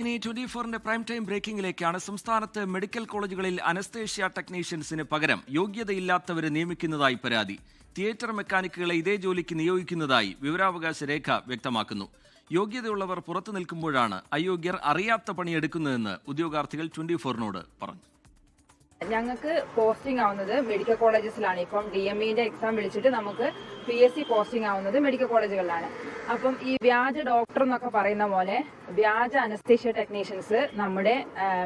ഇനി 24-ന്റെ prime time ബ്രേക്കിംഗിലേക്കാണ്. സംസ്ഥാനത്ത് medical കോളേജുകളിൽ അനസ്തേഷ്യ ടെക്നീഷ്യൻസിന് പകരം യോഗ്യതയില്ലാത്തവരെ നിയമിക്കുന്നതായി പരാതി. തിയേറ്റർ മെക്കാനിക്കുകളെ ഇതേ ജോലിക്ക് നിയോഗിക്കുന്നതായി വിവരാവകാശ രേഖ വ്യക്തമാക്കുന്നു. യോഗ്യതയുള്ളവർ പുറത്തു നിൽക്കുമ്പോഴാണ് അയോഗ്യർ അറിയാത്ത പണിയെടുക്കുന്നതെന്ന് ഉദ്യോഗാർത്ഥികൾ 24-നോട് പറഞ്ഞു. ഞങ്ങൾക്ക് പോസ്റ്റിംഗ് ആവുന്നത് മെഡിക്കൽ കോളേജസിലാണ്. ഇപ്പം DME-ന്റെ എക്സാം വിളിച്ചിട്ട് നമുക്ക് PSC പോസ്റ്റിംഗ് ആവുന്നത് മെഡിക്കൽ കോളേജുകളിലാണ്. അപ്പം ഈ വ്യാജ ഡോക്ടർ എന്നൊക്കെ പറയുന്ന പോലെ വ്യാജ അനസ്തേഷ്യ ടെക്നീഷ്യൻസ് നമ്മുടെ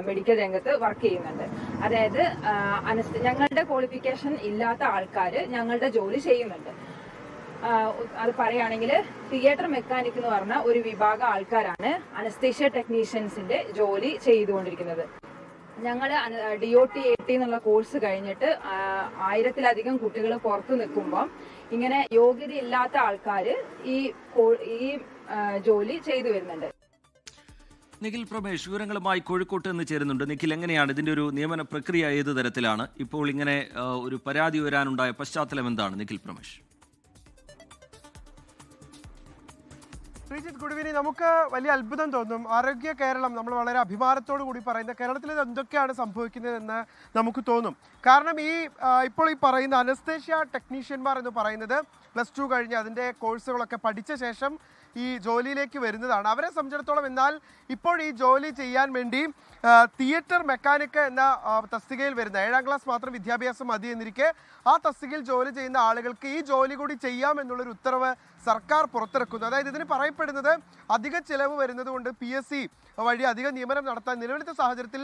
മെഡിക്കൽ രംഗത്ത് വർക്ക് ചെയ്യുന്നുണ്ട്. അതായത് ഞങ്ങളുടെ ക്വാളിഫിക്കേഷൻ ഇല്ലാത്ത ആൾക്കാർ ഞങ്ങളുടെ ജോലി ചെയ്യുന്നുണ്ട്. അത് പറയുകയാണെങ്കിൽ തിയേറ്റർ മെക്കാനിക് എന്ന് പറഞ്ഞ ഒരു വിഭാഗം ആൾക്കാരാണ് അനസ്തേഷ്യ ടെക്നീഷ്യൻസിന്റെ ജോലി ചെയ്തുകൊണ്ടിരിക്കുന്നത്. ഞങ്ങൾ DOT AT എന്നുള്ള കോഴ്സ് കഴിഞ്ഞിട്ട് 1000-ലധികം കുട്ടികൾ പുറത്തു നിൽക്കുമ്പോൾ ഇങ്ങനെ യോഗ്യതയില്ലാത്ത ആൾക്കാർ ഈ ജോലി ചെയ്തു വരുന്നുണ്ട്. നിഖിൽ പ്രമേഷ് വിവരങ്ങളുമായി കോഴിക്കോട്ട് നിന്ന് ചേരുന്നുണ്ട്. നിഖിൽ, എങ്ങനെയാണ് ഇതിന്റെ ഒരു നിയമന പ്രക്രിയ? ഏത് തരത്തിലാണ് ഇപ്പോൾ ഇങ്ങനെ ഒരു പരാതി വരാനുണ്ടായ പശ്ചാത്തലം എന്താണ് നിഖിൽ പ്രമേഷ്? Sreejith, good evening. നമുക്ക് വലിയ അത്ഭുതം തോന്നും. ആരോഗ്യ കേരളം നമ്മൾ വളരെ അഭിമാനത്തോടു കൂടി പറയുന്ന കേരളത്തിൽ ഇത് എന്തൊക്കെയാണ് സംഭവിക്കുന്നതെന്ന് നമുക്ക് തോന്നും. കാരണം ഇപ്പോൾ ഈ പറയുന്ന അനസ്തേഷ്യ ടെക്നീഷ്യന്മാർ എന്ന് പറയുന്നത് +2 കഴിഞ്ഞ് അതിൻ്റെ കോഴ്സുകളൊക്കെ പഠിച്ച ശേഷം ഈ ജോലിയിലേക്ക് വരുന്നതാണ്. അവരെ സംബന്ധിച്ചിടത്തോളം എന്നാൽ ഇപ്പോൾ ഈ ജോലി ചെയ്യാൻ വേണ്ടി തിയേറ്റർ മെക്കാനിക്ക് എന്ന തസ്തികയിൽ വരുന്ന 7ാം ക്ലാസ് മാത്രം വിദ്യാഭ്യാസം മതി എന്നിരിക്കെ ആ തസ്തികയിൽ ജോലി ചെയ്യുന്ന ആളുകൾക്ക് ഈ ജോലി കൂടി ചെയ്യാം എന്നുള്ളൊരു ഉത്തരവ് സർക്കാർ പുറത്തിറക്കുന്നു. അതായത് ഇതിന് പറയപ്പെടുന്നത് അധിക ചിലവ് വരുന്നത് കൊണ്ട് PSC വഴി അധിക നിയമനം നടത്താൻ നിലവിലത്തെ സാഹചര്യത്തിൽ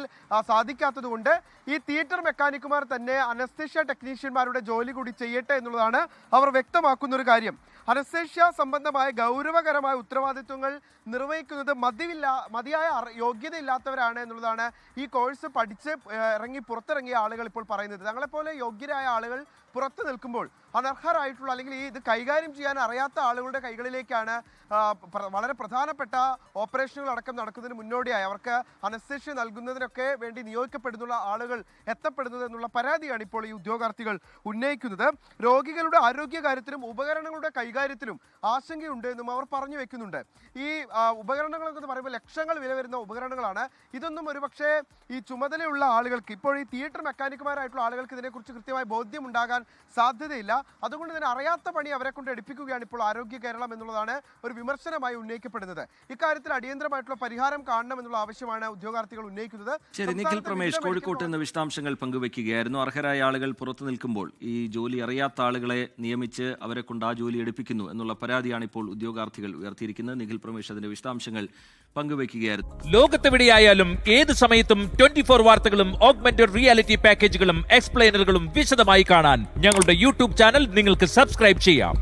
സാധിക്കാത്തത് കൊണ്ട് ഈ തിയേറ്റർ മെക്കാനിക്കുമാർ തന്നെ അനസ്തേഷ്യ ടെക്നീഷ്യന്മാരുടെ ജോലി കൂടി ചെയ്യട്ടെ എന്നുള്ളതാണ് അവർ വ്യക്തമാക്കുന്ന ഒരു കാര്യം. അനസ്തേഷ്യ സംബന്ധമായ ഗൗരവകരമായ ഉത്തരവാദിത്വങ്ങൾ നിർവഹിക്കുന്നത് മതിയായ യോഗ്യതയില്ലാത്തവരാണ് എന്നുള്ളതാണ് ഈ കോഴ്സ് പഠിച്ച് പുറത്തിറങ്ങിയ ആളുകൾ ഇപ്പോൾ പറയുന്നത്. തങ്ങളെപ്പോലെ യോഗ്യരായ ആളുകൾ പുറത്തു നിൽക്കുമ്പോൾ അനർഹരായിട്ടുള്ള അല്ലെങ്കിൽ ഇത് കൈകാര്യം ചെയ്യാൻ അറിയാത്ത ആളുകളുടെ കൈകളിലേക്കാണ് വളരെ പ്രധാനപ്പെട്ട ഓപ്പറേഷനുകൾ അടക്കം നടക്കുന്നതിന് മുന്നോടിയായി അവർക്ക് അനസ്തേഷ്യ നൽകുന്നതിനൊക്കെ വേണ്ടി നിയോഗിക്കപ്പെടുന്ന ആളുകൾ എത്തപ്പെടുന്നത് എന്നുള്ള പരാതിയാണ് ഇപ്പോൾ ഈ ഉദ്യോഗാർത്ഥികൾ ഉന്നയിക്കുന്നത്. രോഗികളുടെ ആരോഗ്യ കാര്യത്തിലും ഉപകരണങ്ങളുടെ കൈകാര്യത്തിലും ആശങ്കയുണ്ട് എന്നും അവർ പറഞ്ഞു വെക്കുന്നുണ്ട്. ഈ ഉപകരണങ്ങളെന്ന് പറയുമ്പോൾ ലക്ഷങ്ങൾ വില വരുന്ന ഉപകരണങ്ങളാണ്. ഇതൊന്നും ഒരുപക്ഷെ ഈ ചുമതലയുള്ള ആളുകൾക്ക്, ഇപ്പോൾ ഈ തിയേറ്റർ മെക്കാനിക്കുമാരായിട്ടുള്ള ആളുകൾക്ക് ഇതിനെക്കുറിച്ച് കൃത്യമായി ബോധ്യം ഉണ്ടാകാൻ സാധ്യതയില്ല. അതുകൊണ്ട് തന്നെ അറിയാത്ത പണി അവരെ കൊണ്ട് എടുപ്പിക്കുകയാണ് ഇപ്പോൾ ആരോഗ്യ കേരളം എന്നുള്ളതാണ് ഒരു വിമർശനമായി ഉന്നയിക്കപ്പെടുന്നത്. ഇക്കാര്യത്തിൽ അടിയന്തരമായിട്ടുള്ള പരിഹാരം കാണണമെന്നുള്ള ആവശ്യമാണ് ഉദ്യോഗാർത്ഥികൾ ഉന്നയിക്കുന്നത്. ശരി, നിഖിൽ പ്രമേഷ് കോഴിക്കോട്ട് നിന്ന് വിശദാംശങ്ങൾ പങ്കുവെക്കുകയായിരുന്നു. അർഹരായ ആളുകൾ പുറത്തു നിൽക്കുമ്പോൾ ഈ ജോലി അറിയാത്ത ആളുകളെ നിയമിച്ച് അവരെ കൊണ്ട് ആ ജോലി എടുപ്പിക്കുന്നു എന്നുള്ള പരാതിയാണ് ഇപ്പോൾ ഉദ്യോഗാർത്ഥികൾ ഉയർത്തിയിരിക്കുന്നത്. നിഖിൽ പ്രമേഷ് അതിന്റെ വിശദാംശങ്ങൾ പങ്കുവെക്കുകയായിരുന്നു. ലോകത്തെവിടെയായാലും ഏത് സമയത്തും 24 വാർത്തകളും ഓഗ്മെന്റഡ് റിയാലിറ്റി പാക്കേജുകളും എക്സ്പ്ലെയിനറുകളും വിശദമായി കാണാൻ ഞങ്ങളുടെ YouTube ചാനൽ നിങ്ങൾക്ക് സബ്സ്ക്രൈബ് ചെയ്യാം.